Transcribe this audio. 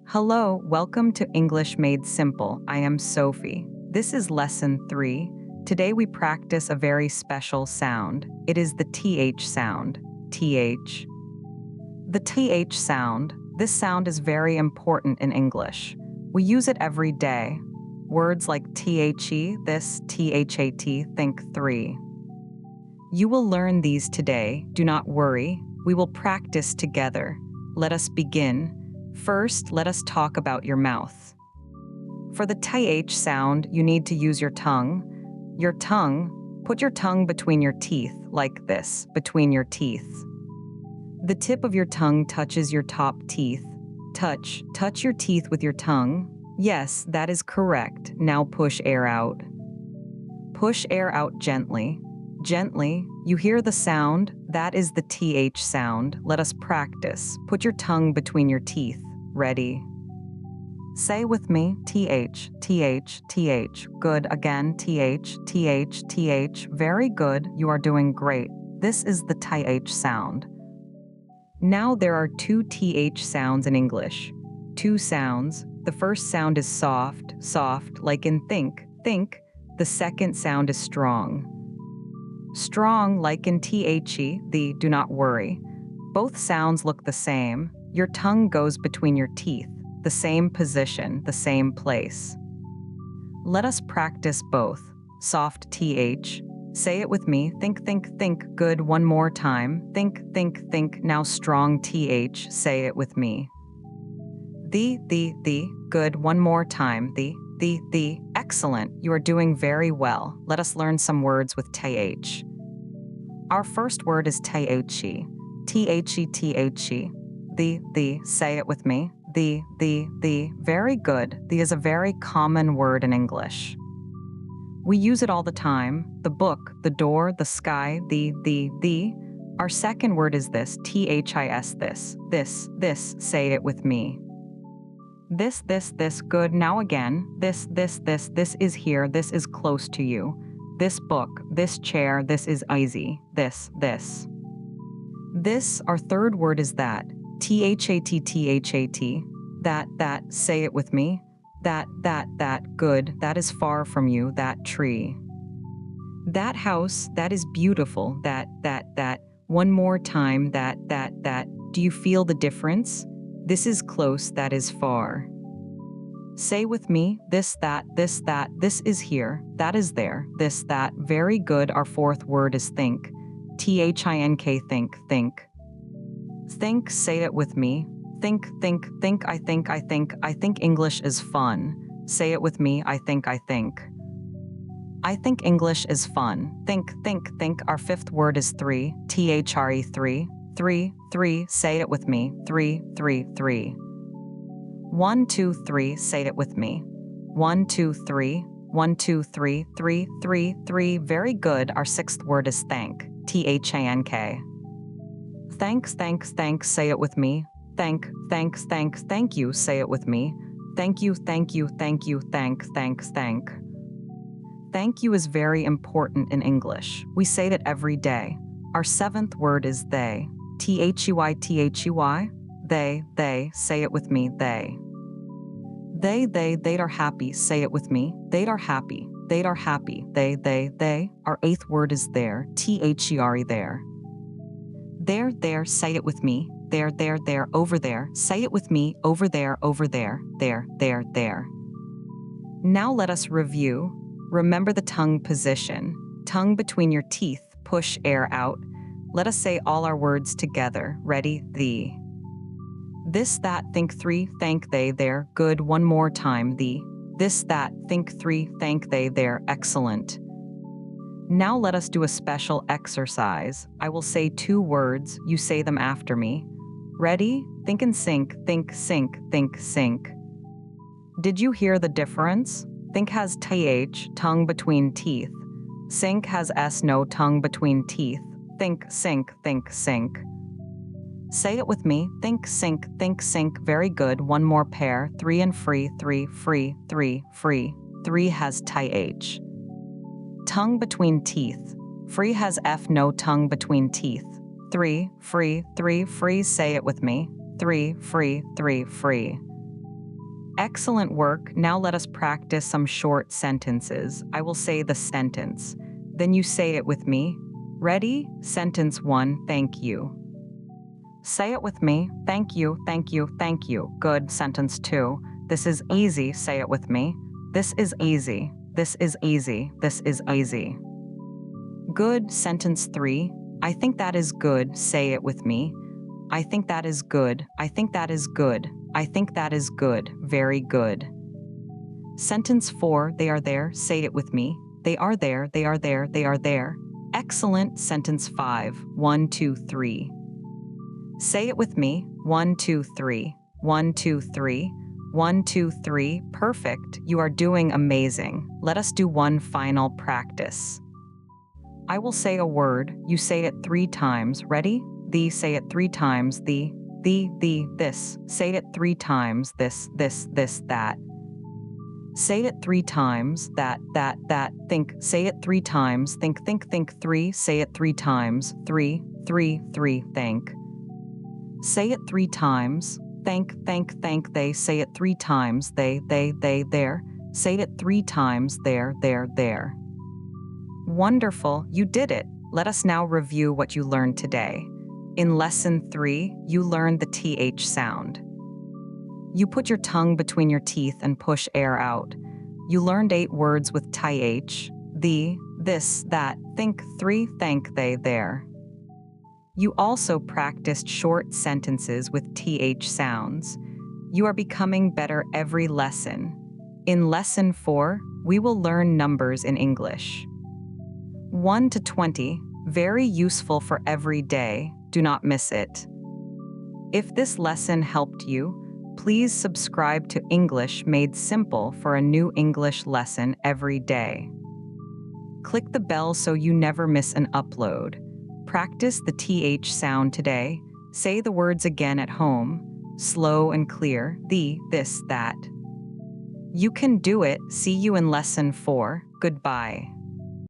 Hello, welcome to English Made Simple. I am Sophie. This is lesson 3. Today we practice a very special sound. It is the TH sound. TH. The TH sound. This sound is very important in English. We use it every day. Words like THE, this, THAT, think 3. You will learn these today. Do not worry. We will practice together. Let us begin. First, let us talk about your mouth. For the TH sound, you need to use your tongue. Put your tongue between your teeth, like this, between your teeth. The tip of your tongue touches your top teeth. Touch your teeth with your tongue. Yes, that is correct. Now push air out. Push air out gently. Gently. You hear the sound? That is the TH sound. Let us practice. Put your tongue between your teeth. Ready? Say with me, TH, TH, TH. Good. Again, TH, TH, TH. Very good. You are doing great. This is the TH sound. Now there are 2 TH sounds in English. 2 sounds. The first sound is soft, like in think. The second sound is strong. Strong, like in THE, the do not worry. Both sounds look the same. Your tongue goes between your teeth, the same position, the same place. Let us practice both. Soft TH. Say it with me. Think. Good. One more time. Think. Now strong TH. Say it with me. The. Good. One more time. The. Excellent. You are doing very well. Let us learn some words with TH. Our first word is THE. THE. The. Say it with me. The. Very good. The is a very common word in English. We use it all the time. The book, the door, the sky, the. Our second word is this. THIS. This. Say it with me. This. Good. Now again. This is here. This is close to you. This book, this chair, this is easy. This. This, our third word is that. THAT. That. Say it with me. That. Good. That is far from you. That tree. That house, that is beautiful. That. One more time. That. Do you feel the difference? This is close. That is far. Say with me, this, that, this is here, that is there, this, that. Very good. Our fourth word is think. THINK, think. Think, say it with me. Think. I think English is fun. Say it with me. I think. I think English is fun. Think. Our fifth word is 3. THRE, 3. Say it with me. 3. 1, 2, 3. Say it with me. 1, 2, 3. 1, 2, 3. 3. Very good. Our sixth word is thank. THANK. Thanks. Say it with me. Thank you. Say it with me. Thank you. Thank. Thank you is very important in English. We say it every day. Our seventh word is they. THEY. They. Say it with me. They. They are happy. Say it with me. They are happy. They. Our eighth word is there. THERE, there. There. Say it with me. There. Over there. Say it with me. Over there. There. Now let us review. Remember the tongue position. Tongue between your teeth. Push air out. Let us say all our words together. Ready? The. This, that, think 3, thank they, there. Good. One more time. The. This, that, think 3, thank they, there. Excellent. Now let us do a special exercise. I will say 2 words. You say them after me. Ready? Think and sink. Think, sink. Did you hear the difference? Think has TH, tongue between teeth. Sink has S, no tongue between teeth. Think, sink. Say it with me. Think, sink. Very good. One more pair. 3 and free. 3. 3 has TH. Tongue between teeth. Free has F, no tongue between teeth. 3. Free. Say it with me. 3. Free. Excellent work. Now let us practice some short sentences. I will say the sentence. Then you say it with me. Ready? Sentence 1, thank you. Say it with me. Thank you, thank you, thank you. Good. Sentence 2. This is easy. Say it with me. This is easy. This is easy. This is easy. Good. Sentence 3. I think that is good. Say it with me. I think that is good. I think that is good. I think that is good. Very good. Sentence 4. They are there. Say it with me. They are there. They are there. They are there. Excellent. Sentence 5. 1, 2, 3. Say it with me. 1, 2, 3. 1, 2, 3. 1, 2, 3. Perfect. You are doing amazing. Let us do one final practice. I will say a word. You say it 3 times. Ready? The. Say it 3 times. The, this. Say it 3 times. This, that. Say it 3 times. That. Think. Say it 3 times. Think. 3. Say it 3 times. 3. Think. Say it 3 times. Thank. They. Say it 3 times. They, there. Say it 3 times. There. Wonderful, you did it. Let us now review what you learned today. In Lesson 3, you learned the TH sound. You put your tongue between your teeth and push air out. You learned 8 words with TH, the, this, that, think, 3, thank, they, there. You also practiced short sentences with TH sounds. You are becoming better every lesson. In Lesson 4, we will learn numbers in English. 1 to 20, very useful for every day. Do not miss it. If this lesson helped you, please subscribe to English Made Simple for a new English lesson every day. Click the bell so you never miss an upload. Practice the TH sound today. Say the words again at home, slow and clear, the, this, that. You can do it. See you in Lesson 4. Goodbye.